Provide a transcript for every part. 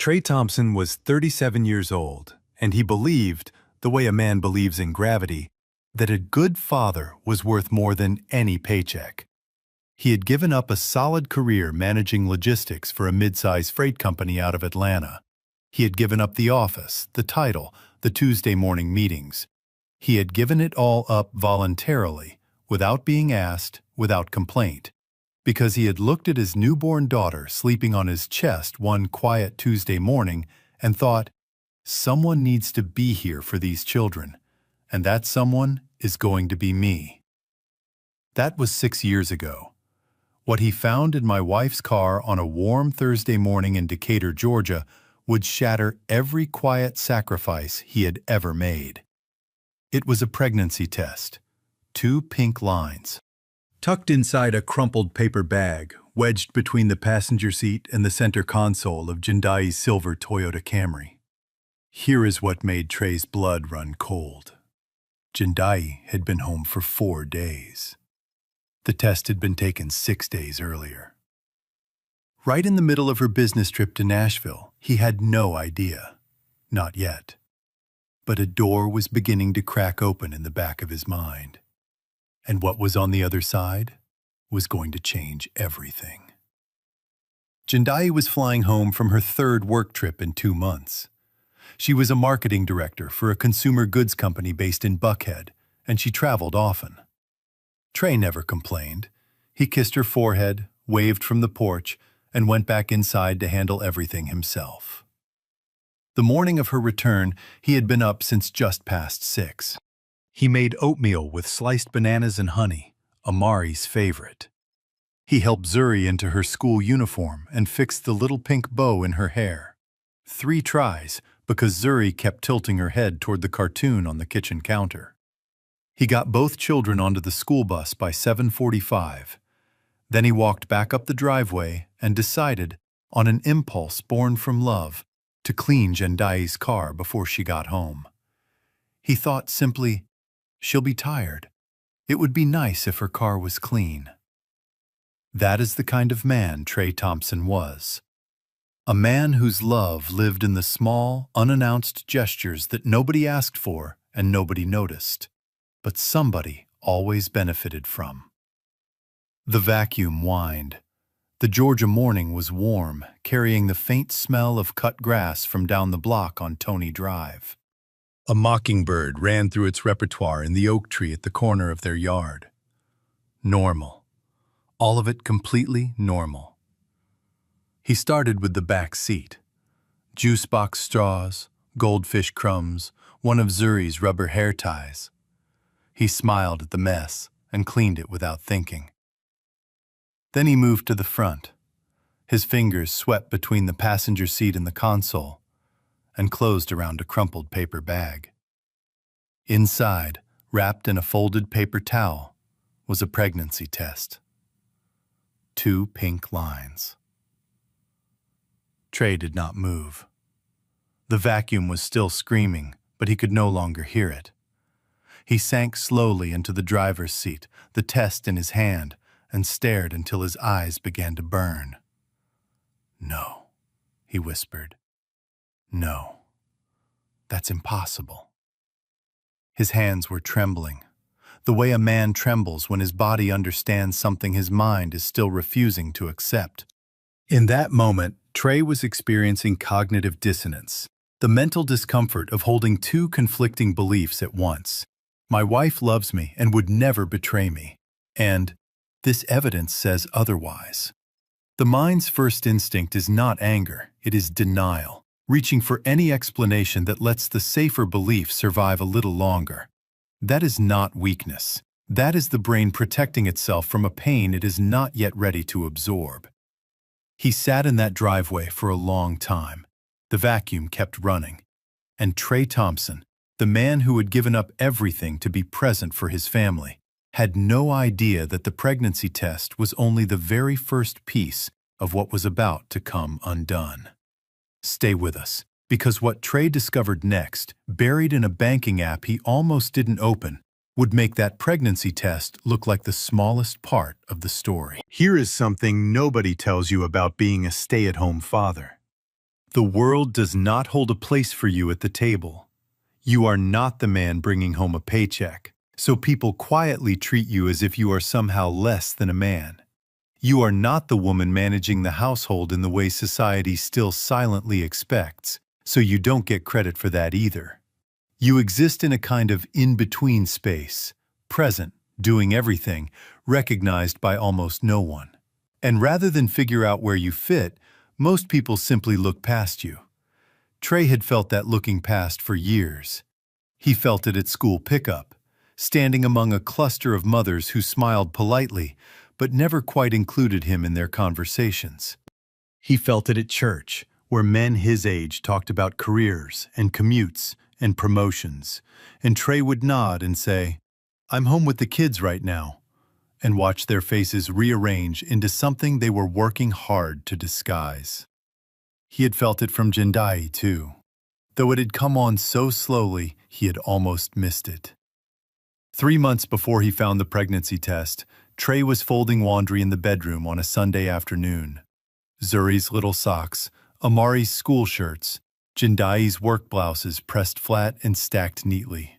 Trey Thompson was 37 years old, and he believed, the way a man believes in gravity, that a good father was worth more than any paycheck. He had given up a solid career managing logistics for a mid-size freight company out of Atlanta. He had given up the office, the title, the Tuesday morning meetings. He had given it all up voluntarily, without being asked, without complaint, because he had looked at his newborn daughter sleeping on his chest one quiet Tuesday morning and thought, someone needs to be here for these children, and that someone is going to be me. That was 6 years ago. What he found in my wife's car on a warm Thursday morning in Decatur, Georgia, would shatter every quiet sacrifice he had ever made. It was a pregnancy test. 2 pink lines, tucked inside a crumpled paper bag, wedged between the passenger seat and the center console of Hyundai's silver Toyota Camry. Here is what made Trey's blood run cold. Hyundai had been home for 4 days. The test had been taken 6 days earlier. Right in the middle of her business trip to Nashville, he had no idea. Not yet. But a door was beginning to crack open in the back of his mind. And what was on the other side was going to change everything. Hyundai was flying home from her 3rd work trip in 2 months. She was a marketing director for a consumer goods company based in Buckhead, and she traveled often. Trey never complained. He kissed her forehead, waved from the porch, and went back inside to handle everything himself. The morning of her return, he had been up since just past 6. He made oatmeal with sliced bananas and honey, Amari's favorite. He helped Zuri into her school uniform and fixed the little pink bow in her hair. 3 tries, because Zuri kept tilting her head toward the cartoon on the kitchen counter. He got both children onto the school bus by 7:45. Then he walked back up the driveway and decided, on an impulse born from love, to clean Hyundai's car before she got home. He thought simply, she'll be tired. It would be nice if her car was clean. That is the kind of man Trey Thompson was. A man whose love lived in the small, unannounced gestures that nobody asked for and nobody noticed, but somebody always benefited from. The vacuum whined. The Georgia morning was warm, carrying the faint smell of cut grass from down the block on Tony Drive. A mockingbird ran through its repertoire in the oak tree at the corner of their yard. Normal. All of it completely normal. He started with the back seat. Juice box straws, goldfish crumbs, one of Zuri's rubber hair ties. He smiled at the mess and cleaned it without thinking. Then he moved to the front. His fingers swept between the passenger seat and the console and closed around a crumpled paper bag. Inside, wrapped in a folded paper towel, was a pregnancy test. 2 pink lines. Trey did not move. The vacuum was still screaming, but he could no longer hear it. He sank slowly into the driver's seat, the test in his hand, and stared until his eyes began to burn. "No," he whispered. "No. That's impossible." His hands were trembling, the way a man trembles when his body understands something his mind is still refusing to accept. In that moment, Trey was experiencing cognitive dissonance, the mental discomfort of holding 2 conflicting beliefs at once. My wife loves me and would never betray me, and this evidence says otherwise. The mind's first instinct is not anger, it is denial, reaching for any explanation that lets the safer belief survive a little longer. That is not weakness. That is the brain protecting itself from a pain it is not yet ready to absorb. He sat in that driveway for a long time. The vacuum kept running. And Trey Thompson, the man who had given up everything to be present for his family, had no idea that the pregnancy test was only the very first piece of what was about to come undone. Stay with us, because what Trey discovered next, buried in a banking app he almost didn't open, would make that pregnancy test look like the smallest part of the story. Here is something nobody tells you about being a stay-at-home father. The world does not hold a place for you at the table. You are not the man bringing home a paycheck, so people quietly treat you as if you are somehow less than a man. You are not the woman managing the household in the way society still silently expects, so you don't get credit for that either. You exist in a kind of in-between space, present, doing everything, recognized by almost no one. And rather than figure out where you fit, most people simply look past you. Trey had felt that looking past for years. He felt it at school pickup, standing among a cluster of mothers who smiled politely, but never quite included him in their conversations. He felt it at church, where men his age talked about careers and commutes and promotions, and Trey would nod and say, "I'm home with the kids right now," and watch their faces rearrange into something they were working hard to disguise. He had felt it from Jindai, too. Though it had come on so slowly, he had almost missed it. 3 months before he found the pregnancy test, Trey was folding laundry in the bedroom on a Sunday afternoon. Zuri's little socks, Amari's school shirts, Jindai's work blouses pressed flat and stacked neatly.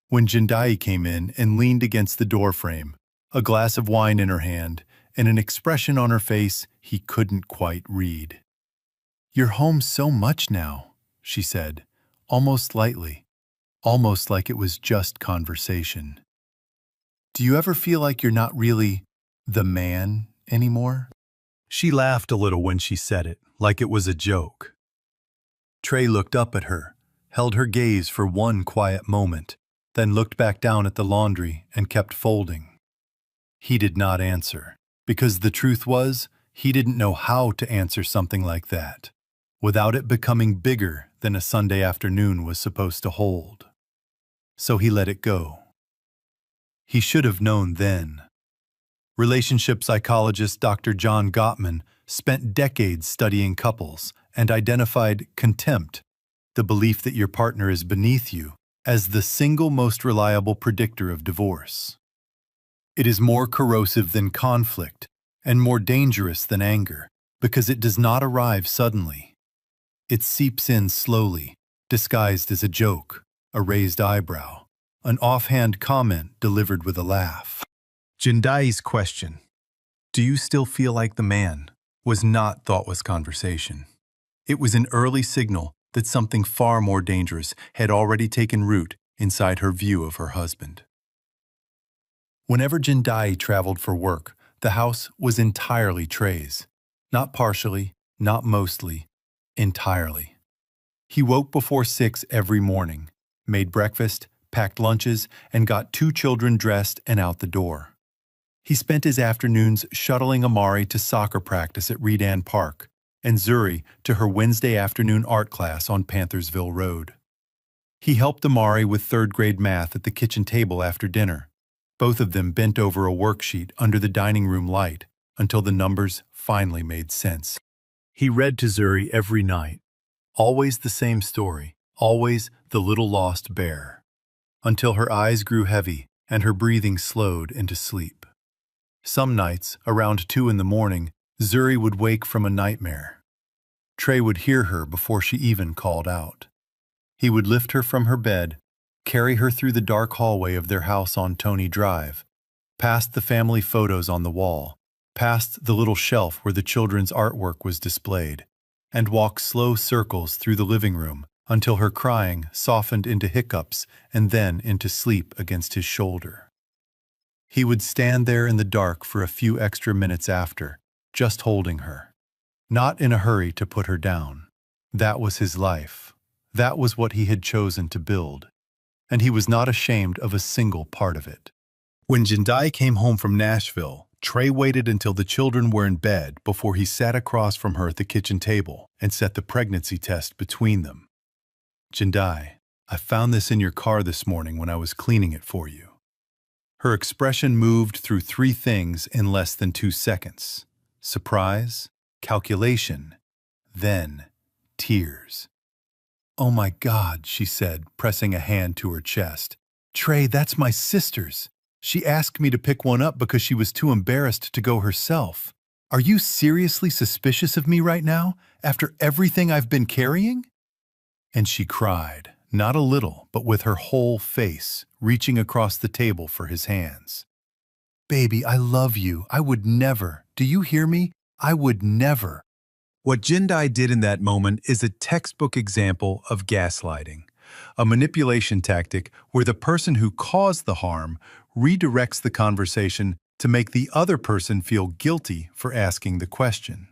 When Jindai came in and leaned against the doorframe, a glass of wine in her hand, and an expression on her face he couldn't quite read. "You're home so much now," she said, almost lightly, almost like it was just conversation. "Do you ever feel like you're not really the man anymore?" She laughed a little when she said it, like it was a joke. Trey looked up at her, held her gaze for one quiet moment, then looked back down at the laundry and kept folding. He did not answer, because the truth was, he didn't know how to answer something like that, without it becoming bigger than a Sunday afternoon was supposed to hold. So he let it go. He should have known then. Relationship psychologist Dr. John Gottman spent decades studying couples and identified contempt, the belief that your partner is beneath you, as the single most reliable predictor of divorce. It is more corrosive than conflict and more dangerous than anger because it does not arrive suddenly. It seeps in slowly, disguised as a joke, a raised eyebrow, an offhand comment delivered with a laugh. Jindai's question, "Do you still feel like the man?" was not thoughtless conversation. It was an early signal that something far more dangerous had already taken root inside her view of her husband. Whenever Jindai traveled for work, the house was entirely Trey's. Not partially, not mostly, entirely. He woke before 6 every morning, made breakfast, packed lunches, and got 2 children dressed and out the door. He spent his afternoons shuttling Amari to soccer practice at Redan Park and Zuri to her Wednesday afternoon art class on Panthersville Road. He helped Amari with 3rd grade math at the kitchen table after dinner. Both of them bent over a worksheet under the dining room light until the numbers finally made sense. He read to Zuri every night, always the same story, always the little lost bear, until her eyes grew heavy and her breathing slowed into sleep. Some nights, around 2 in the morning, Zuri would wake from a nightmare. Trey would hear her before she even called out. He would lift her from her bed, carry her through the dark hallway of their house on Tony Drive, past the family photos on the wall, past the little shelf where the children's artwork was displayed, and walk slow circles through the living room until her crying softened into hiccups and then into sleep against his shoulder. He would stand there in the dark for a few extra minutes after, just holding her, not in a hurry to put her down. That was his life. That was what he had chosen to build, and he was not ashamed of a single part of it. When Jindai came home from Nashville, Trey waited until the children were in bed before he sat across from her at the kitchen table and set the pregnancy test between them. "Jindai, I found this in your car this morning when I was cleaning it for you." Her expression moved through 3 things in less than 2 seconds. Surprise, calculation, then tears. "Oh my God," she said, pressing a hand to her chest. "Trey, that's my sister's. She asked me to pick one up because she was too embarrassed to go herself. Are you seriously suspicious of me right now? after everything I've been carrying?" And she cried, not a little, but with her whole face, reaching across the table for his hands. "Baby, I love you. I would never. Do you hear me? I would never." What Jindai did in that moment is a textbook example of gaslighting, a manipulation tactic where the person who caused the harm redirects the conversation to make the other person feel guilty for asking the question.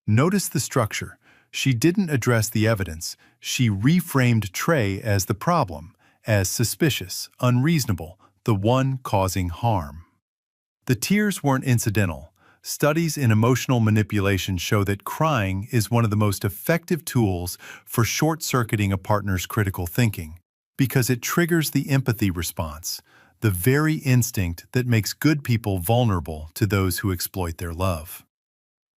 Notice the structure. She didn't address the evidence. She reframed Trey as the problem, as suspicious, unreasonable, the one causing harm. The tears weren't incidental. Studies in emotional manipulation show that crying is one of the most effective tools for short-circuiting a partner's critical thinking, because it triggers the empathy response, the very instinct that makes good people vulnerable to those who exploit their love.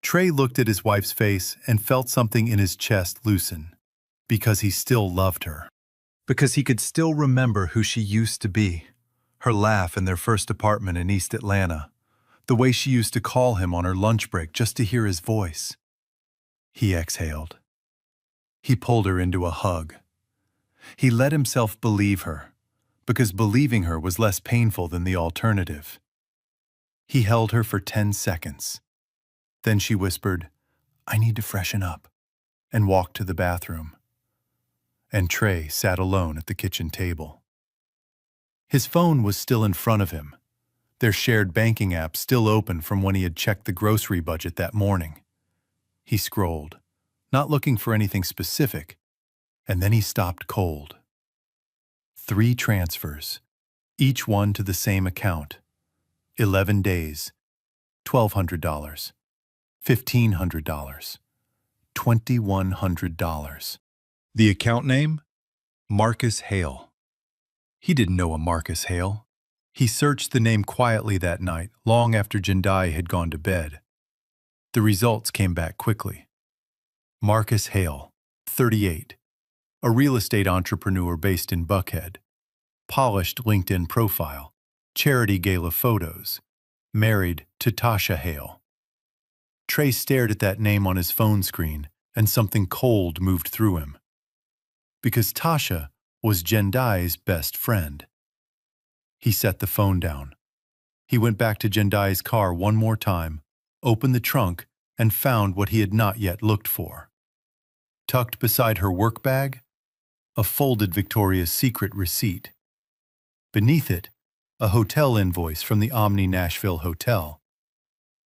Trey looked at his wife's face and felt something in his chest loosen, because he still loved her. Because he could still remember who she used to be, her laugh in their first apartment in East Atlanta, the way she used to call him on her lunch break just to hear his voice. He exhaled. He pulled her into a hug. He let himself believe her, because believing her was less painful than the alternative. He held her for 10 seconds. Then she whispered, "I need to freshen up," and walked to the bathroom. And Trey sat alone at the kitchen table. His phone was still in front of him, their shared banking app still open from when he had checked the grocery budget that morning. He scrolled, not looking for anything specific, and then he stopped cold. 3 transfers, each one to the same account. 11 days, $1,200, $1,500, $2,100. The account name? Marcus Hale. He didn't know a Marcus Hale. He searched the name quietly that night, long after Jindai had gone to bed. The results came back quickly. Marcus Hale, 38, a real estate entrepreneur based in Buckhead. Polished LinkedIn profile, charity gala photos, married to Tasha Hale. Trey stared at that name on his phone screen, and something cold moved through him. Because Tasha was Jindai's best friend. He set the phone down. He went back to Jindai's car one more time, opened the trunk, and found what he had not yet looked for. Tucked beside her work bag, a folded Victoria's Secret receipt. Beneath it, a hotel invoice from the Omni Nashville Hotel.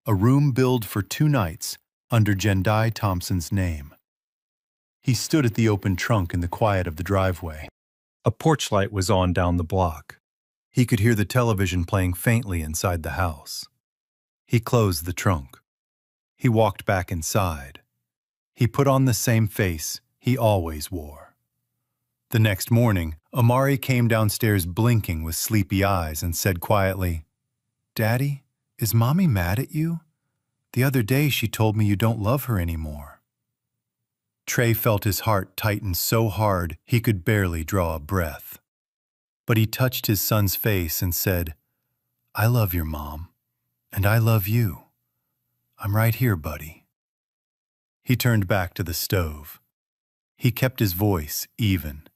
A room billed for 2 nights under Jindai Thompson's name. He stood at the open trunk in the quiet of the driveway. A porch light was on down the block. He could hear the television playing faintly inside the house. He closed the trunk. He walked back inside. He put on the same face he always wore. The next morning, Amari came downstairs blinking with sleepy eyes and said quietly, "Daddy, is Mommy mad at you? The other day she told me you don't love her anymore." Trey felt his heart tighten so hard he could barely draw a breath. But he touched his son's face and said, "I love your mom, and I love you. I'm right here, buddy." He turned back to the stove. He kept his voice even.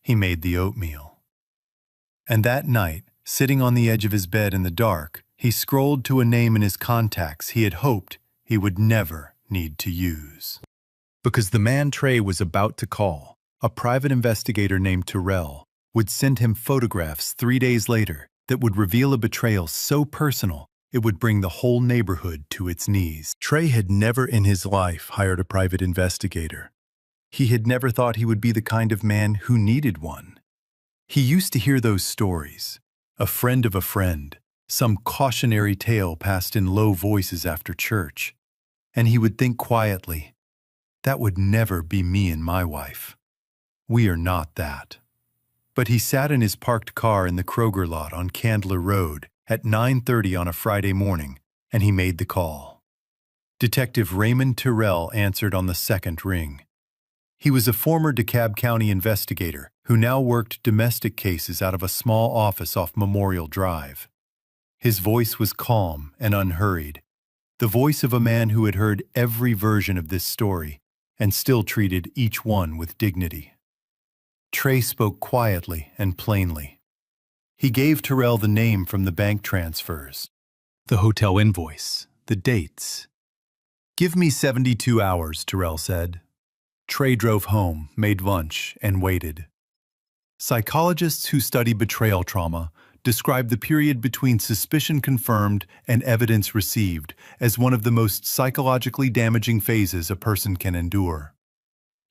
He made the oatmeal. And that night, sitting on the edge of his bed in the dark, he scrolled to a name in his contacts he had hoped he would never need to use. Because the man Trey was about to call, a private investigator named Terrell, would send him photographs 3 days later that would reveal a betrayal so personal it would bring the whole neighborhood to its knees. Trey had never in his life hired a private investigator. He had never thought he would be the kind of man who needed one. He used to hear those stories, a friend of a friend, some cautionary tale passed in low voices after church, and he would think quietly, "That would never be me and my wife. We are not that." But he sat in his parked car in the Kroger lot on Candler Road at 9:30 on a Friday morning, and he made the call. Detective Raymond Terrell answered on the second ring. He was a former DeKalb County investigator who now worked domestic cases out of a small office off Memorial Drive. His voice was calm and unhurried, the voice of a man who had heard every version of this story and still treated each one with dignity. Trey spoke quietly and plainly. He gave Terrell the name from the bank transfers, the hotel invoice, the dates. "Give me 72 hours, Terrell said. Trey drove home, made lunch, and waited. Psychologists who study betrayal trauma describe the period between suspicion confirmed and evidence received as one of the most psychologically damaging phases a person can endure.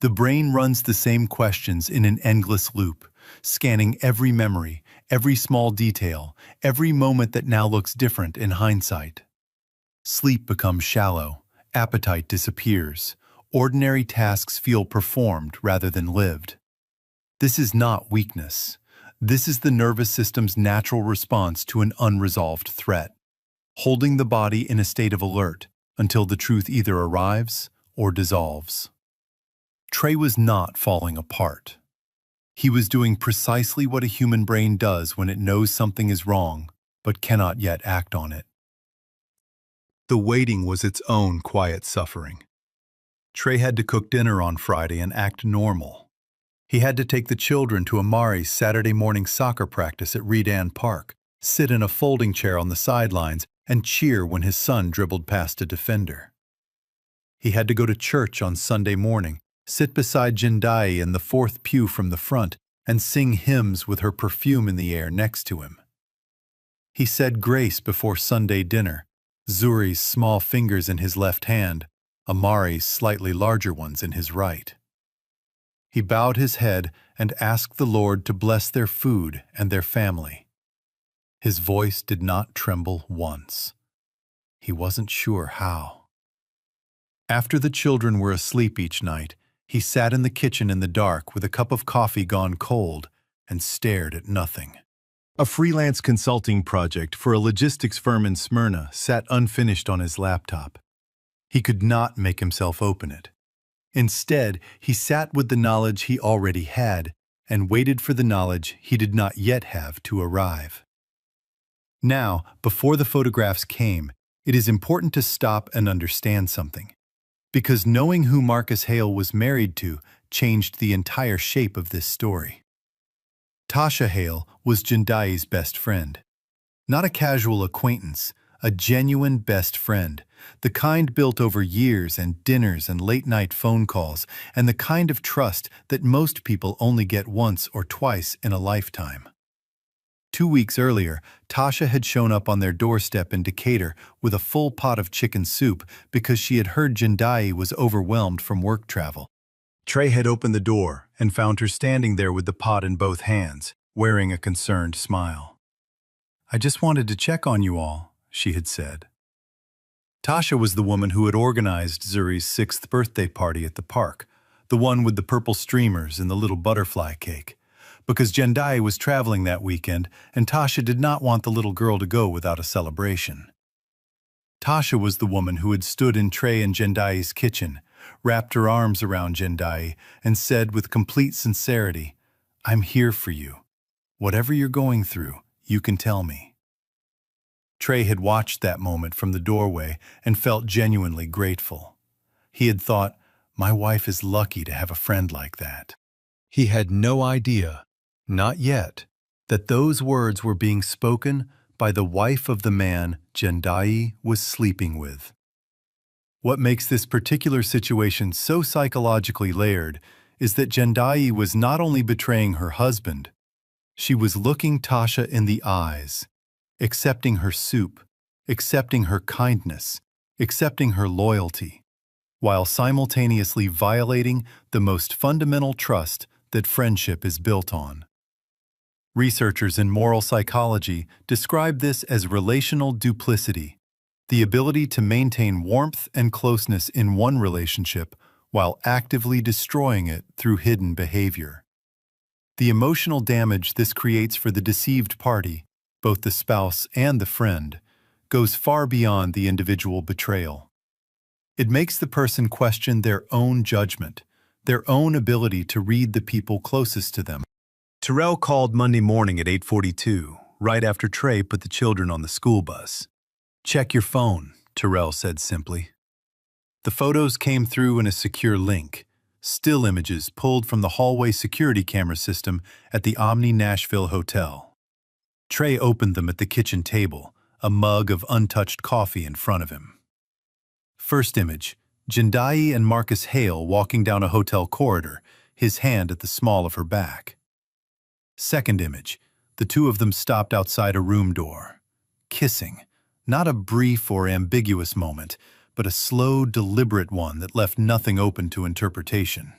The brain runs the same questions in an endless loop, scanning every memory, every small detail, every moment that now looks different in hindsight. Sleep becomes shallow, appetite disappears, ordinary tasks feel performed rather than lived. This is not weakness. This is the nervous system's natural response to an unresolved threat, holding the body in a state of alert until the truth either arrives or dissolves. Trey was not falling apart. He was doing precisely what a human brain does when it knows something is wrong but cannot yet act on it. The waiting was its own quiet suffering. Trey had to cook dinner on Friday and act normal. He had to take the children to Amari's Saturday morning soccer practice at Redan Park, sit in a folding chair on the sidelines, and cheer when his son dribbled past a defender. He had to go to church on Sunday morning, sit beside Jendai in the fourth pew from the front, and sing hymns with her perfume in the air next to him. He said grace before Sunday dinner, Zuri's small fingers in his left hand, Amari's slightly larger ones in his right. He bowed his head and asked the Lord to bless their food and their family. His voice did not tremble once. He wasn't sure how. After the children were asleep each night, he sat in the kitchen in the dark with a cup of coffee gone cold and stared at nothing. A freelance consulting project for a logistics firm in Smyrna sat unfinished on his laptop. He could not make himself open it. Instead, he sat with the knowledge he already had and waited for the knowledge he did not yet have to arrive. Now, before the photographs came, it is important to stop and understand something. Because knowing who Marcus Hale was married to changed the entire shape of this story. Tasha Hale was Jendai's best friend. Not a casual acquaintance, a genuine best friend, the kind built over years and dinners and late-night phone calls, and the kind of trust that most people only get once or twice in a lifetime. 2 weeks earlier, Tasha had shown up on their doorstep in Decatur with a full pot of chicken soup because she had heard Jendai was overwhelmed from work travel. Trey had opened the door and found her standing there with the pot in both hands, wearing a concerned smile. "I just wanted to check on you all," she had said. Tasha was the woman who had organized Zuri's 6th birthday party at the park, the one with the purple streamers and the little butterfly cake, because Jendai was traveling that weekend and Tasha did not want the little girl to go without a celebration. Tasha was the woman who had stood in Trey and Jendai's kitchen, wrapped her arms around Jendai, and said with complete sincerity, "I'm here for you. Whatever you're going through, you can tell me." Trey had watched that moment from the doorway and felt genuinely grateful. He had thought, "My wife is lucky to have a friend like that." He had no idea, not yet, that those words were being spoken by the wife of the man Jendai was sleeping with. What makes this particular situation so psychologically layered is that Jendai was not only betraying her husband, she was looking Tasha in the eyes, accepting her soup, accepting her kindness, accepting her loyalty, while simultaneously violating the most fundamental trust that friendship is built on. Researchers in moral psychology describe this as relational duplicity, the ability to maintain warmth and closeness in one relationship while actively destroying it through hidden behavior. The emotional damage this creates for the deceived party, both the spouse and the friend, goes far beyond the individual betrayal. It makes the person question their own judgment, their own ability to read the people closest to them. Terrell called Monday morning at 8:42, right after Trey put the children on the school bus. "Check your phone," Terrell said simply. The photos came through in a secure link, still images pulled from the hallway security camera system at the Omni Nashville Hotel. Trey opened them at the kitchen table, a mug of untouched coffee in front of him. First image, Jindai and Marcus Hale walking down a hotel corridor, his hand at the small of her back. Second image, the two of them stopped outside a room door, kissing, not a brief or ambiguous moment, but a slow, deliberate one that left nothing open to interpretation.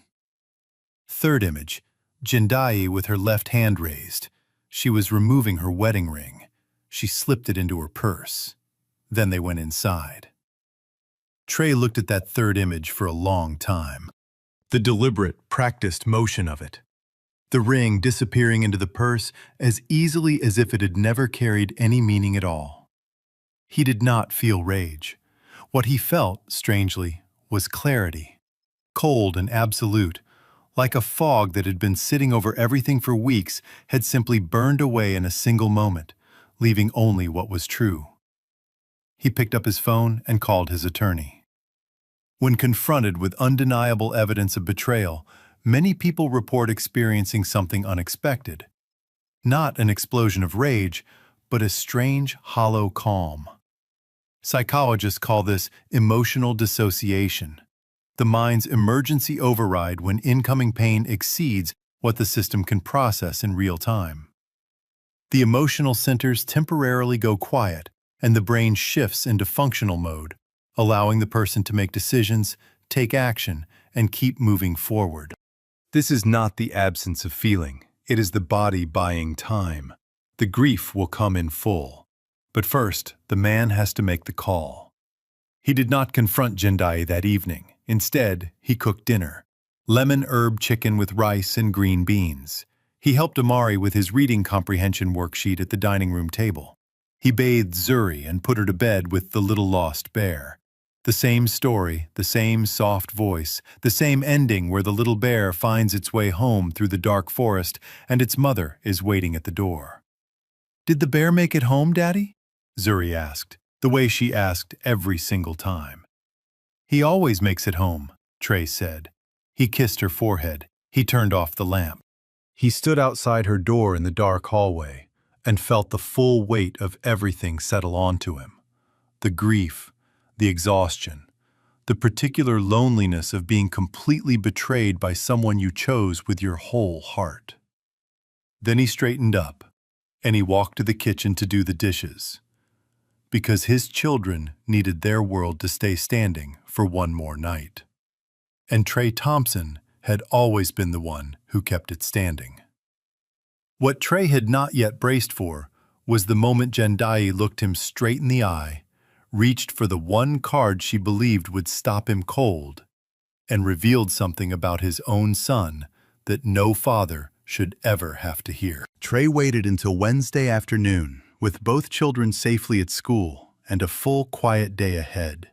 Third image, Jindai with her left hand raised. She was removing her wedding ring. She slipped it into her purse. Then they went inside. Trey looked at that third image for a long time. The deliberate, practiced motion of it. The ring disappearing into the purse as easily as if it had never carried any meaning at all. He did not feel rage. What he felt, strangely, was clarity. Cold and absolute, like a fog that had been sitting over everything for weeks had simply burned away in a single moment, leaving only what was true. He picked up his phone and called his attorney. When confronted with undeniable evidence of betrayal, many people report experiencing something unexpected. Not an explosion of rage, but a strange, hollow calm. Psychologists call this emotional dissociation, the mind's emergency override when incoming pain exceeds what the system can process in real time. The emotional centers temporarily go quiet, and the brain shifts into functional mode, allowing the person to make decisions, take action, and keep moving forward. This is not the absence of feeling. It is the body buying time. The grief will come in full. But first, the man has to make the call. He did not confront Jindai that evening. Instead, he cooked dinner. Lemon herb chicken with rice and green beans. He helped Amari with his reading comprehension worksheet at the dining room table. He bathed Zuri and put her to bed with the little lost bear. The same story, the same soft voice, the same ending where the little bear finds its way home through the dark forest and its mother is waiting at the door. "Did the bear make it home, Daddy?" Zuri asked, the way she asked every single time. "He always makes it home," Trey said. He kissed her forehead. He turned off the lamp. He stood outside her door in the dark hallway and felt the full weight of everything settle onto him. The grief, the exhaustion, the particular loneliness of being completely betrayed by someone you chose with your whole heart. Then he straightened up, and he walked to the kitchen to do the dishes, because his children needed their world to stay standing for one more night. And Trey Thompson had always been the one who kept it standing. What Trey had not yet braced for was the moment Jindai looked him straight in the eye, reached for the one card she believed would stop him cold, and revealed something about his own son that no father should ever have to hear. Trey waited until Wednesday afternoon, with both children safely at school and a full, quiet day ahead.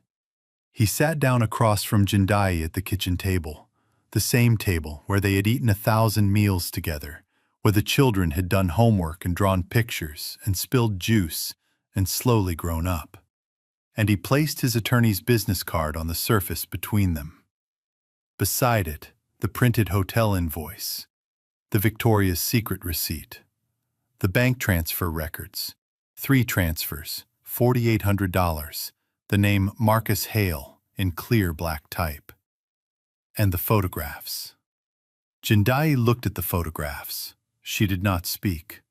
He sat down across from Jindai at the kitchen table, the same table where they had eaten 1,000 meals together, where the children had done homework and drawn pictures and spilled juice and slowly grown up. And he placed his attorney's business card on the surface between them. Beside it, the printed hotel invoice, the Victoria's Secret receipt, the bank transfer records, 3 transfers, $4,800, the name Marcus Hale in clear black type, and the photographs. Jindai looked at the photographs. She did not speak.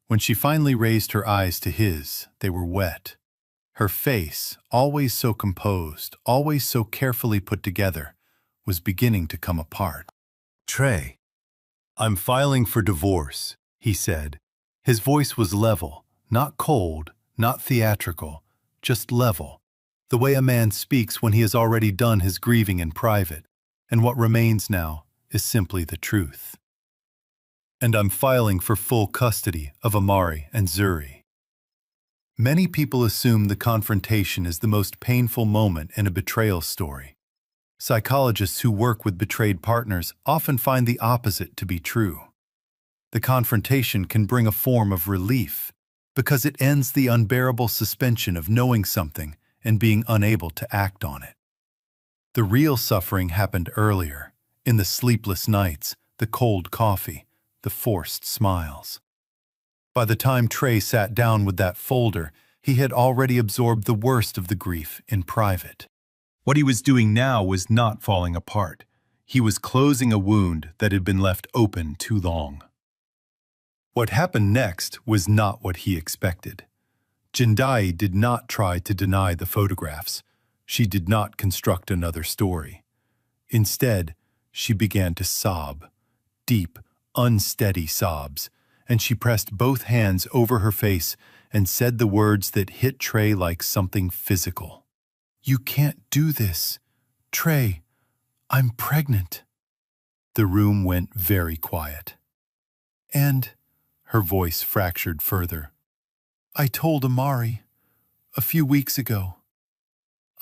When she finally raised her eyes to his, they were wet. Her face, always so composed, always so carefully put together, was beginning to come apart. "Trey, I'm filing for divorce," he said. His voice was level, not cold, not theatrical, just level, the way a man speaks when he has already done his grieving in private, and what remains now is simply the truth. "And I'm filing for full custody of Amari and Zuri." Many people assume the confrontation is the most painful moment in a betrayal story. Psychologists who work with betrayed partners often find the opposite to be true. The confrontation can bring a form of relief because it ends the unbearable suspension of knowing something and being unable to act on it. The real suffering happened earlier, in the sleepless nights, the cold coffee, the forced smiles. By the time Trey sat down with that folder, he had already absorbed the worst of the grief in private. What he was doing now was not falling apart. He was closing a wound that had been left open too long. What happened next was not what he expected. Jindai did not try to deny the photographs. She did not construct another story. Instead, she began to sob, deep, unsteady sobs, and she pressed both hands over her face and said the words that hit Trey like something physical. "You can't do this. Trey, I'm pregnant." The room went very quiet. And her voice fractured further. "I told Amari a few weeks ago.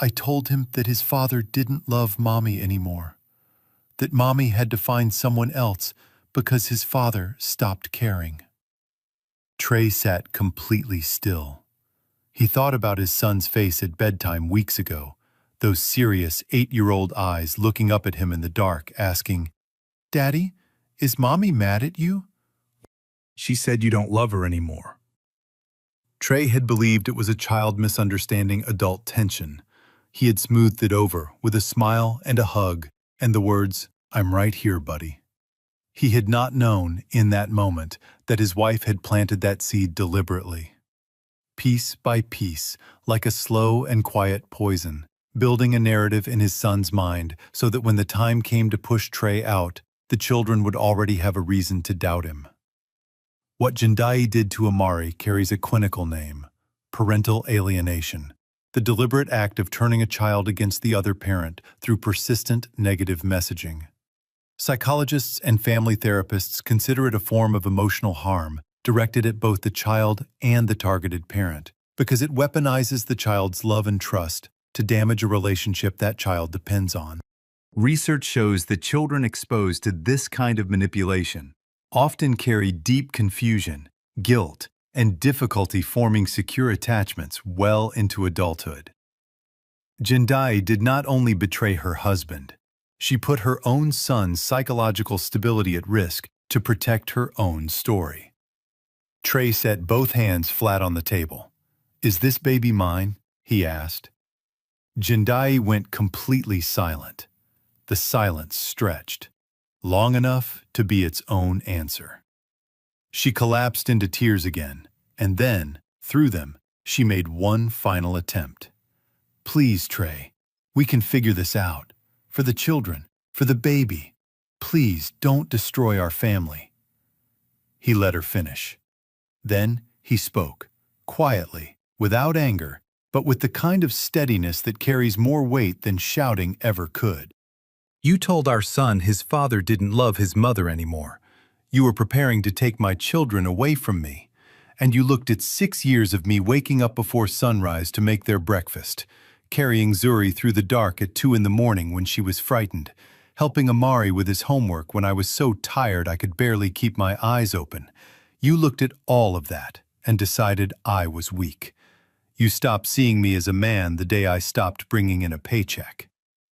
I told him that his father didn't love Mommy anymore, that Mommy had to find someone else because his father stopped caring." Trey sat completely still. He thought about his son's face at bedtime weeks ago, those serious 8-year-old eyes looking up at him in the dark, asking, "Daddy, is Mommy mad at you?" "She said you don't love her anymore." Trey had believed it was a child misunderstanding adult tension. He had smoothed it over with a smile and a hug and the words, "I'm right here, buddy." He had not known, in that moment, that his wife had planted that seed deliberately. Piece by piece, like a slow and quiet poison, building a narrative in his son's mind so that when the time came to push Trey out, the children would already have a reason to doubt him. What Jindai did to Amari carries a clinical name: parental alienation, the deliberate act of turning a child against the other parent through persistent negative messaging. Psychologists and family therapists consider it a form of emotional harm directed at both the child and the targeted parent, because it weaponizes the child's love and trust to damage a relationship that child depends on. Research shows that children exposed to this kind of manipulation often carry deep confusion, guilt, and difficulty forming secure attachments well into adulthood. Jindai did not only betray her husband, she put her own son's psychological stability at risk to protect her own story. Trey set both hands flat on the table. "Is this baby mine?" he asked. Jindai went completely silent. The silence stretched, long enough to be its own answer. She collapsed into tears again, and then, through them, she made one final attempt. "Please, Trey, we can figure this out. For the children, for the baby. Please don't destroy our family." He let her finish. Then he spoke, quietly, without anger, but with the kind of steadiness that carries more weight than shouting ever could. "You told our son his father didn't love his mother anymore. You were preparing to take my children away from me. And you looked at 6 years of me waking up before sunrise to make their breakfast, carrying Zuri through the dark at 2 in the morning when she was frightened, helping Amari with his homework when I was so tired I could barely keep my eyes open. You looked at all of that and decided I was weak. You stopped seeing me as a man the day I stopped bringing in a paycheck."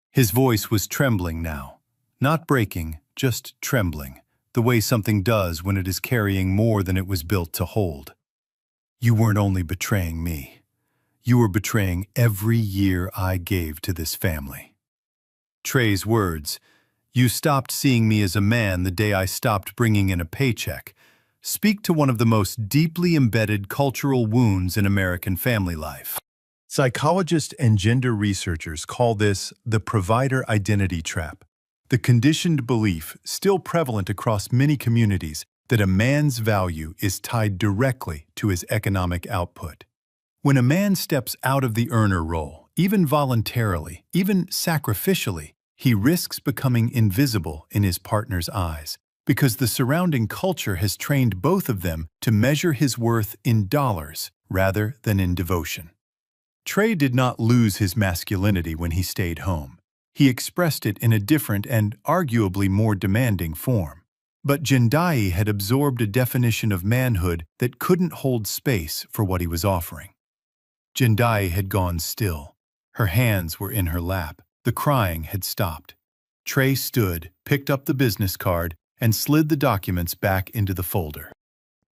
His voice was trembling now. Not breaking, just trembling, the way something does when it is carrying more than it was built to hold. "You weren't only betraying me. You were betraying every year I gave to this family." Trey's words, "You stopped seeing me as a man the day I stopped bringing in a paycheck," speak to one of the most deeply embedded cultural wounds in American family life. Psychologists and gender researchers call this the provider identity trap, the conditioned belief still prevalent across many communities that a man's value is tied directly to his economic output. When a man steps out of the earner role, even voluntarily, even sacrificially, he risks becoming invisible in his partner's eyes, because the surrounding culture has trained both of them to measure his worth in dollars rather than in devotion. Trey did not lose his masculinity when he stayed home. He expressed it in a different and arguably more demanding form. But Jindai had absorbed a definition of manhood that couldn't hold space for what he was offering. Jindai had gone still. Her hands were in her lap, The crying had stopped. Trey stood, picked up the business card, and slid the documents back into the folder.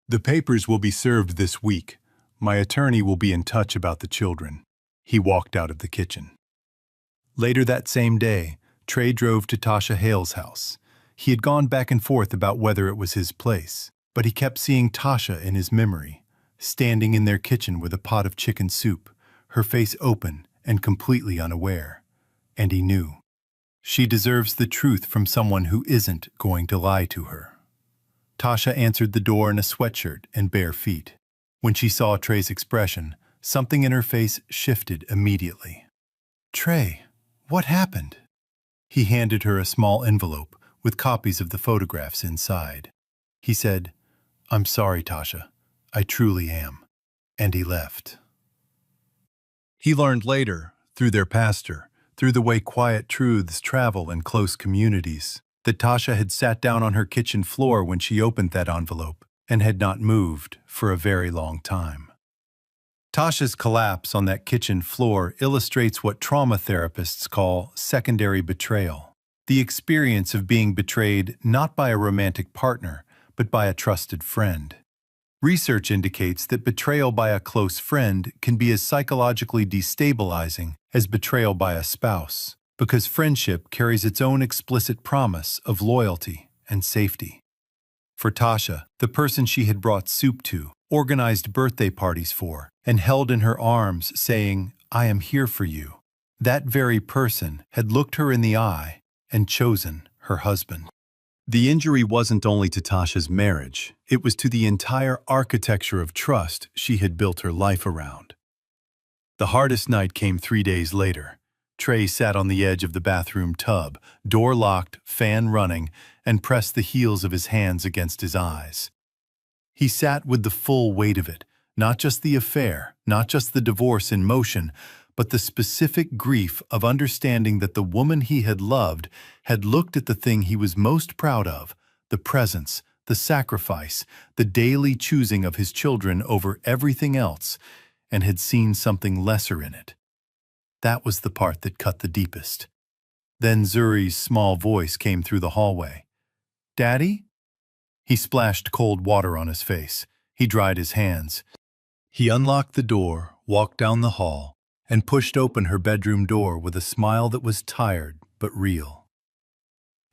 "The papers will be served this week. My attorney will be in touch about the children." He walked out of the kitchen. Later that same day, Trey drove to Tasha Hale's house. He had gone back and forth about whether it was his place, but he kept seeing Tasha in his memory, standing in their kitchen with a pot of chicken soup, her face open and completely unaware. And he knew. She deserves the truth from someone who isn't going to lie to her. Tasha answered the door in a sweatshirt and bare feet. When she saw Trey's expression, something in her face shifted immediately. "Trey, what happened?" He handed her a small envelope with copies of the photographs inside. He said, "I'm sorry, Tasha. I truly am." And he left. He learned later, through their pastor, through the way quiet truths travel in close communities, that Tasha had sat down on her kitchen floor when she opened that envelope and had not moved for a very long time. Tasha's collapse on that kitchen floor illustrates what trauma therapists call secondary betrayal, the experience of being betrayed not by a romantic partner, but by a trusted friend. Research indicates that betrayal by a close friend can be as psychologically destabilizing as betrayal by a spouse, because friendship carries its own explicit promise of loyalty and safety. For Tasha, the person she had brought soup to, organized birthday parties for, and held in her arms saying, "I am here for you," that very person had looked her in the eye and chosen her husband. The injury wasn't only to Tasha's marriage, it was to the entire architecture of trust she had built her life around. The hardest night came 3 days later. Trey sat on the edge of the bathroom tub, door locked, fan running, and pressed the heels of his hands against his eyes. He sat with the full weight of it, not just the affair, not just the divorce in motion, but the specific grief of understanding that the woman he had loved had looked at the thing he was most proud of, the presence, the sacrifice, the daily choosing of his children over everything else, and had seen something lesser in it. That was the part that cut the deepest. Then Zuri's small voice came through the hallway. "Daddy?" He splashed cold water on his face. He dried his hands. He unlocked the door, walked down the hall, and pushed open her bedroom door with a smile that was tired but real.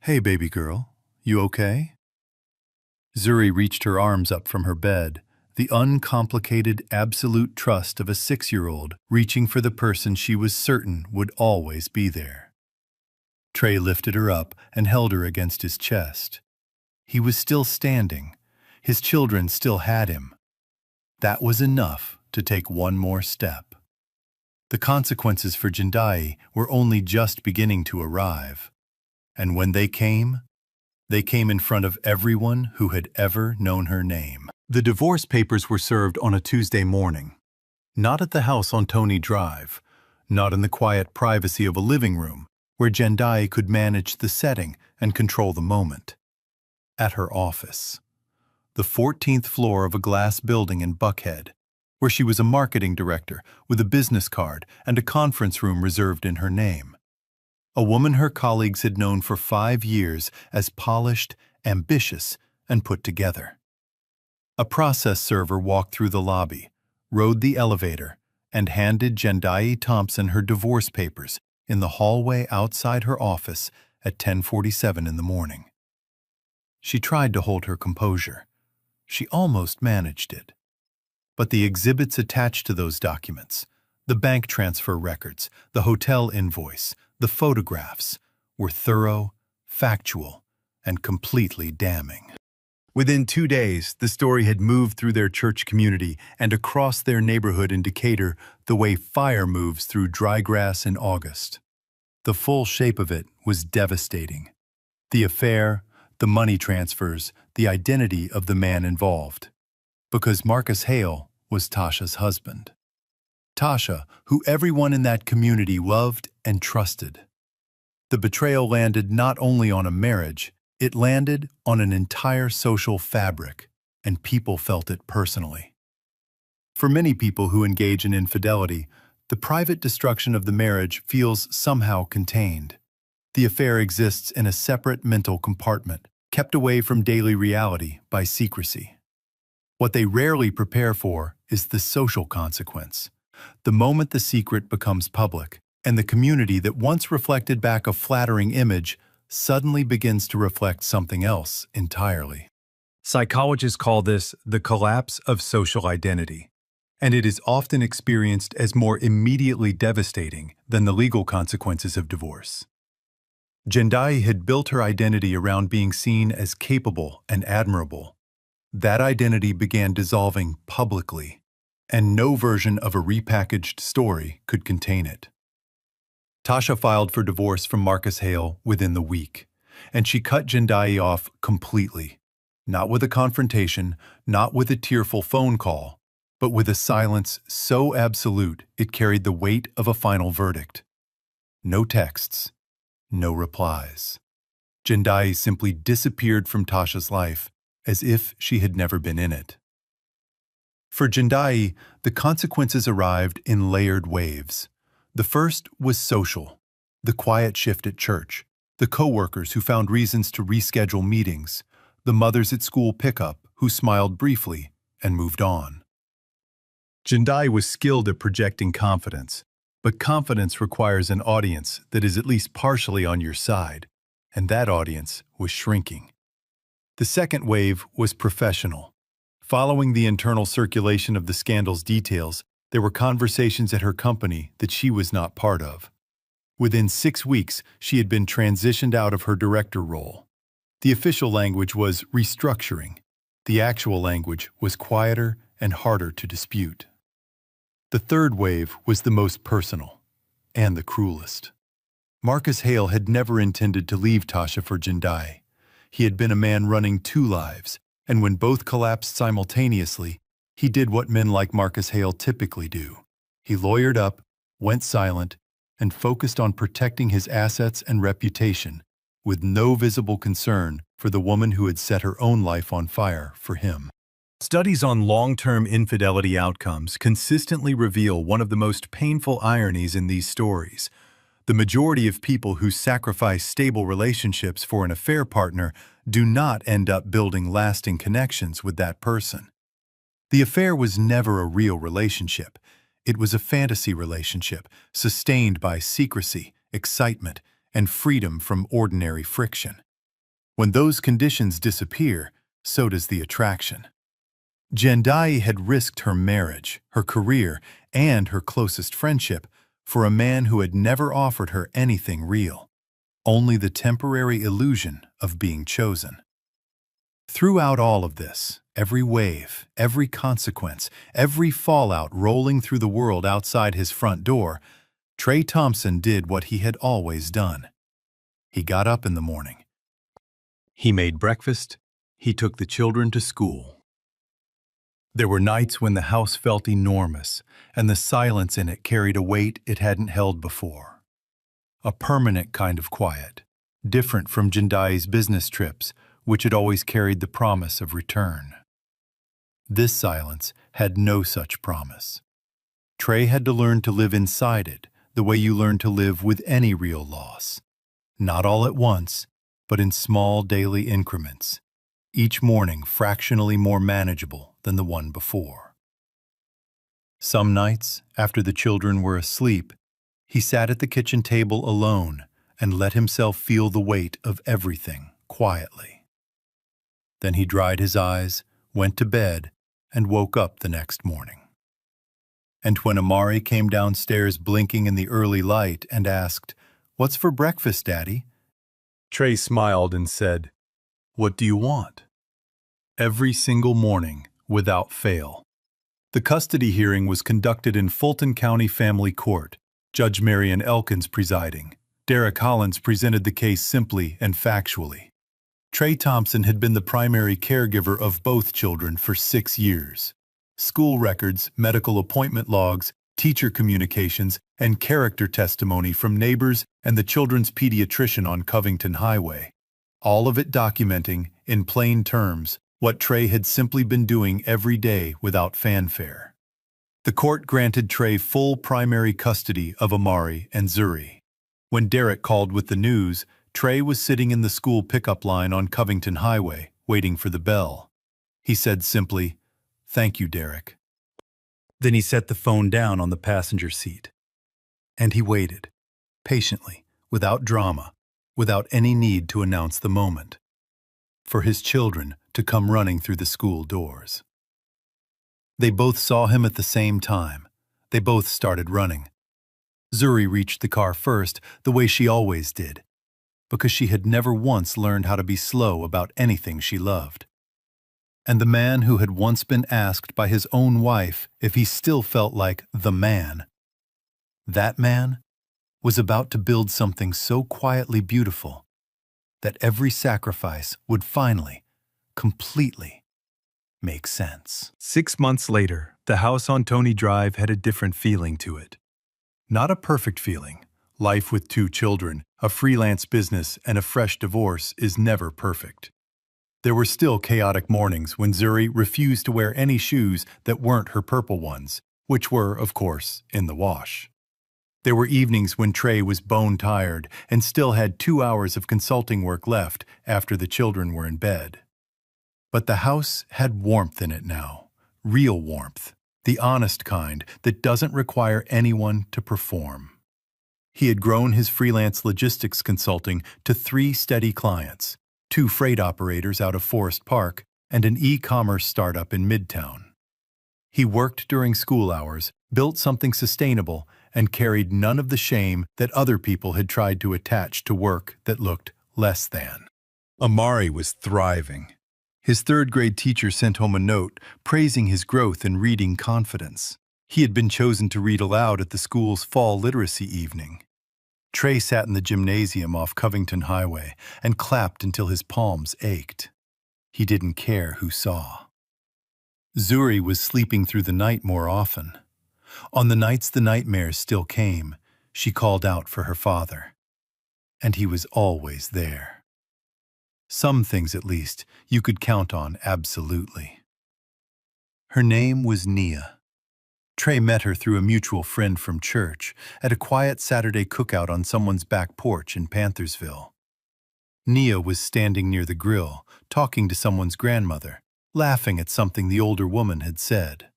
"Hey, baby girl, you okay?" Zuri reached her arms up from her bed, the uncomplicated, absolute trust of a 6-year-old reaching for the person she was certain would always be there. Trey lifted her up and held her against his chest. He was still standing. His children still had him. That was enough to take one more step. The consequences for Jendai were only just beginning to arrive. And when they came in front of everyone who had ever known her name. The divorce papers were served on a Tuesday morning. Not at the house on Tony Drive, not in the quiet privacy of a living room, where Jendai could manage the setting and control the moment. At her office. The 14th floor of a glass building in Buckhead, where she was a marketing director with a business card and a conference room reserved in her name. A woman her colleagues had known for 5 years as polished, ambitious, and put together. A process server walked through the lobby, rode the elevator, and handed Jendai Thompson her divorce papers in the hallway outside her office at 10:47 in the morning. She tried to hold her composure. She almost managed it. But the exhibits attached to those documents, the bank transfer records, the hotel invoice, the photographs, were thorough, factual, and completely damning. Within 2 days, the story had moved through their church community and across their neighborhood in Decatur the way fire moves through dry grass in August. The full shape of it was devastating. The affair, the money transfers, the identity of the man involved. Because Marcus Hale was Tasha's husband. Tasha, who everyone in that community loved and trusted. The betrayal landed not only on a marriage, it landed on an entire social fabric, and people felt it personally. For many people who engage in infidelity, the private destruction of the marriage feels somehow contained. The affair exists in a separate mental compartment, kept away from daily reality by secrecy. What they rarely prepare for is the social consequence. The moment the secret becomes public, and the community that once reflected back a flattering image suddenly begins to reflect something else entirely. Psychologists call this the collapse of social identity, and it is often experienced as more immediately devastating than the legal consequences of divorce. Jendai had built her identity around being seen as capable and admirable. That identity began dissolving publicly, and no version of a repackaged story could contain it. Tasha filed for divorce from Marcus Hale within the week, and she cut Jendai off completely, not with a confrontation, not with a tearful phone call, but with a silence so absolute it carried the weight of a final verdict. No texts, no replies. Jendai simply disappeared from Tasha's life as if she had never been in it. For Jendai, the consequences arrived in layered waves. The first was social, the quiet shift at church, the co-workers who found reasons to reschedule meetings, the mothers at school pickup who smiled briefly and moved on. Jendai was skilled at projecting confidence, but confidence requires an audience that is at least partially on your side, and that audience was shrinking. The second wave was professional. Following the internal circulation of the scandal's details, there were conversations at her company that she was not part of. Within 6 weeks, she had been transitioned out of her director role. The official language was restructuring. The actual language was quieter and harder to dispute. The third wave was the most personal, and the cruelest. Marcus Hale had never intended to leave Tasha for Jendai. He had been a man running 2 lives, and when both collapsed simultaneously, he did what men like Marcus Hale typically do. He lawyered up, went silent, and focused on protecting his assets and reputation, with no visible concern for the woman who had set her own life on fire for him. Studies on long-term infidelity outcomes consistently reveal one of the most painful ironies in these stories. The majority of people who sacrifice stable relationships for an affair partner do not end up building lasting connections with that person. The affair was never a real relationship. It was a fantasy relationship, sustained by secrecy, excitement, and freedom from ordinary friction. When those conditions disappear, so does the attraction. Jendai had risked her marriage, her career, and her closest friendship for a man who had never offered her anything real, only the temporary illusion of being chosen. Throughout all of this, every wave, every consequence, every fallout rolling through the world outside his front door, Trey Thompson did what he had always done. He got up in the morning. He made breakfast. He took the children to school. There were nights when the house felt enormous, and the silence in it carried a weight it hadn't held before. A permanent kind of quiet, different from Jendai's business trips, which had always carried the promise of return. This silence had no such promise. Trey had to learn to live inside it, the way you learn to live with any real loss. Not all at once, but in small daily increments, each morning fractionally more manageable than the one before. Some nights, after the children were asleep, he sat at the kitchen table alone and let himself feel the weight of everything quietly. Then he dried his eyes, went to bed, and woke up the next morning. And when Amari came downstairs blinking in the early light and asked, "What's for breakfast, Daddy?" Trey smiled and said, "What do you want?" Every single morning, without fail. The custody hearing was conducted in Fulton County Family Court, Judge Marion Elkins presiding. Derek Hollins presented the case simply and factually. Trey Thompson had been the primary caregiver of both children for 6 years. School records, medical appointment logs, teacher communications, and character testimony from neighbors and the children's pediatrician on Covington Highway. All of it documenting, in plain terms, what Trey had simply been doing every day without fanfare. The court granted Trey full primary custody of Amari and Zuri. When Derek called with the news, Trey was sitting in the school pickup line on Covington Highway, waiting for the bell. He said simply, "Thank you, Derek." Then he set the phone down on the passenger seat. And he waited, patiently, without drama, without any need to announce the moment, for his children to come running through the school doors. They both saw him at the same time. They both started running. Zuri reached the car first, the way she always did, because she had never once learned how to be slow about anything she loved. And the man who had once been asked by his own wife if he still felt like the man, that man was about to build something so quietly beautiful that every sacrifice would finally, completely, make sense. 6 months later, the house on Tony Drive had a different feeling to it. Not a perfect feeling. Life with 2 children, a freelance business, and a fresh divorce is never perfect. There were still chaotic mornings when Zuri refused to wear any shoes that weren't her purple ones, which were, of course, in the wash. There were evenings when Trey was bone-tired and still had 2 hours of consulting work left after the children were in bed. But the house had warmth in it now, real warmth, the honest kind that doesn't require anyone to perform. He had grown his freelance logistics consulting to 3 steady clients, 2 freight operators out of Forest Park, and an e-commerce startup in Midtown. He worked during school hours, built something sustainable, and carried none of the shame that other people had tried to attach to work that looked less than. Amari was thriving. His 3rd-grade teacher sent home a note praising his growth in reading confidence. He had been chosen to read aloud at the school's fall literacy evening. Trey sat in the gymnasium off Covington Highway and clapped until his palms ached. He didn't care who saw. Zuri was sleeping through the night more often. On the nights the nightmares still came, she called out for her father. And he was always there. Some things, at least, you could count on absolutely. Her name was Nia. Trey met her through a mutual friend from church at a quiet Saturday cookout on someone's back porch in Panthersville. Nia was standing near the grill, talking to someone's grandmother, laughing at something the older woman had said.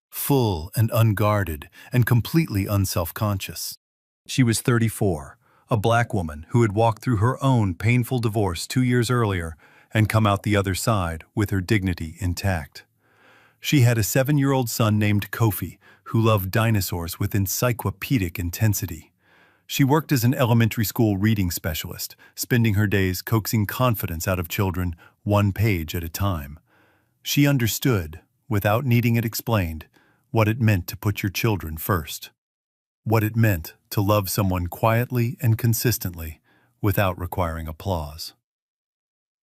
Full and unguarded and completely unself-conscious. She was 34, a black woman who had walked through her own painful divorce 2 years earlier and come out the other side with her dignity intact. She had a 7-year-old son named Kofi, who loved dinosaurs with encyclopedic intensity. She worked as an elementary school reading specialist, spending her days coaxing confidence out of children 1 page at a time. She understood, without needing it explained, what it meant to put your children first. What it meant to love someone quietly and consistently without requiring applause.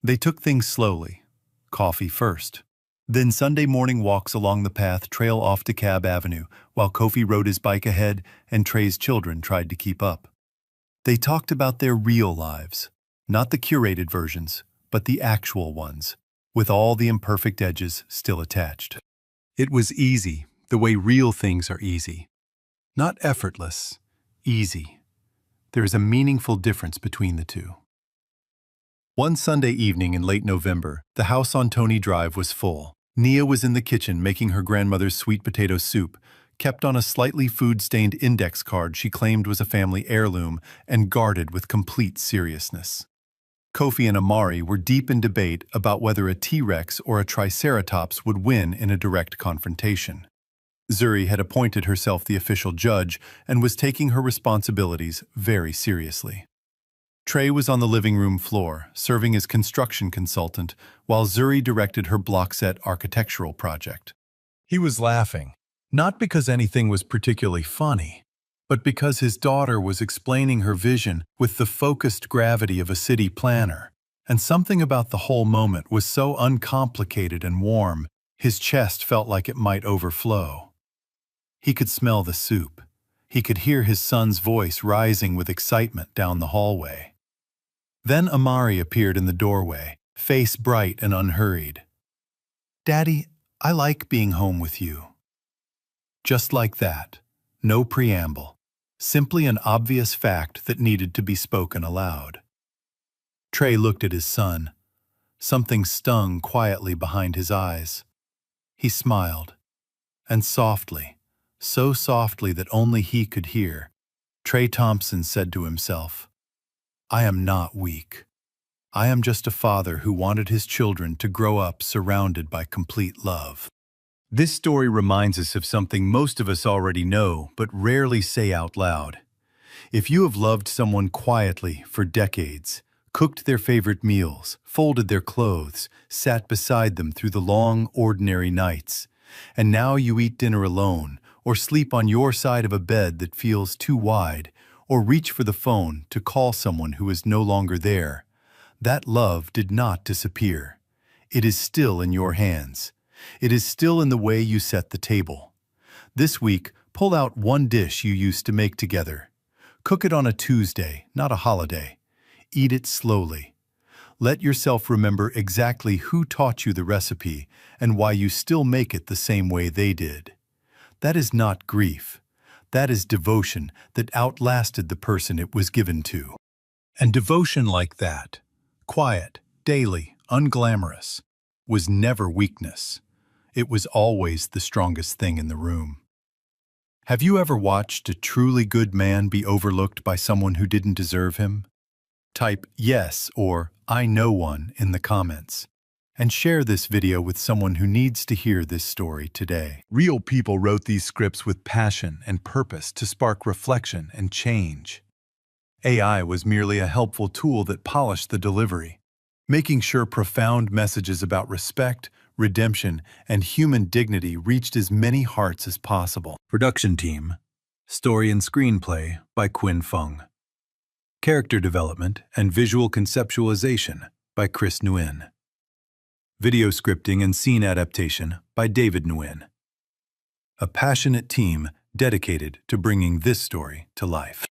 They took things slowly, coffee first. Then Sunday morning walks along the path trail off DeKalb Avenue while Kofi rode his bike ahead and Trey's children tried to keep up. They talked about their real lives, not the curated versions, but the actual ones, with all the imperfect edges still attached. It was easy, the way real things are easy. Not effortless, easy. There is a meaningful difference between the two. One Sunday evening in late November, the house on Tony Drive was full. Nia was in the kitchen making her grandmother's sweet potato soup, kept on a slightly food-stained index card she claimed was a family heirloom and guarded with complete seriousness. Kofi and Amari were deep in debate about whether a T-Rex or a Triceratops would win in a direct confrontation. Zuri had appointed herself the official judge and was taking her responsibilities very seriously. Trey was on the living room floor, serving as construction consultant, while Zuri directed her block-set architectural project. He was laughing, not because anything was particularly funny, but because his daughter was explaining her vision with the focused gravity of a city planner, and something about the whole moment was so uncomplicated and warm, his chest felt like it might overflow. He could smell the soup. He could hear his son's voice rising with excitement down the hallway. Then Amari appeared in the doorway, face bright and unhurried. "Daddy, I like being home with you." Just like that. No preamble. Simply an obvious fact that needed to be spoken aloud. Trey looked at his son. Something stung quietly behind his eyes. He smiled. And softly, so softly that only he could hear, Trey Thompson said to himself, "I am not weak. I am just a father who wanted his children to grow up surrounded by complete love." This story reminds us of something most of us already know but rarely say out loud. If you have loved someone quietly for decades, cooked their favorite meals, folded their clothes, sat beside them through the long, ordinary nights, and now you eat dinner alone, or sleep on your side of a bed that feels too wide, or reach for the phone to call someone who is no longer there, that love did not disappear. It is still in your hands. It is still in the way you set the table. This week, pull out one dish you used to make together. Cook it on a Tuesday, not a holiday. Eat it slowly. Let yourself remember exactly who taught you the recipe and why you still make it the same way they did. That is not grief. That is devotion that outlasted the person it was given to. And devotion like that, quiet, daily, unglamorous, was never weakness. It was always the strongest thing in the room. Have you ever watched a truly good man be overlooked by someone who didn't deserve him? Type yes or I know one in the comments, and share this video with someone who needs to hear this story today. Real people wrote these scripts with passion and purpose to spark reflection and change. AI was merely a helpful tool that polished the delivery, making sure profound messages about respect, redemption, and human dignity reached as many hearts as possible. Production team, story and screenplay by Quinn Fung. Character development and visual conceptualization by Chris Nguyen. Video scripting and scene adaptation by David Nguyen. A passionate team dedicated to bringing this story to life.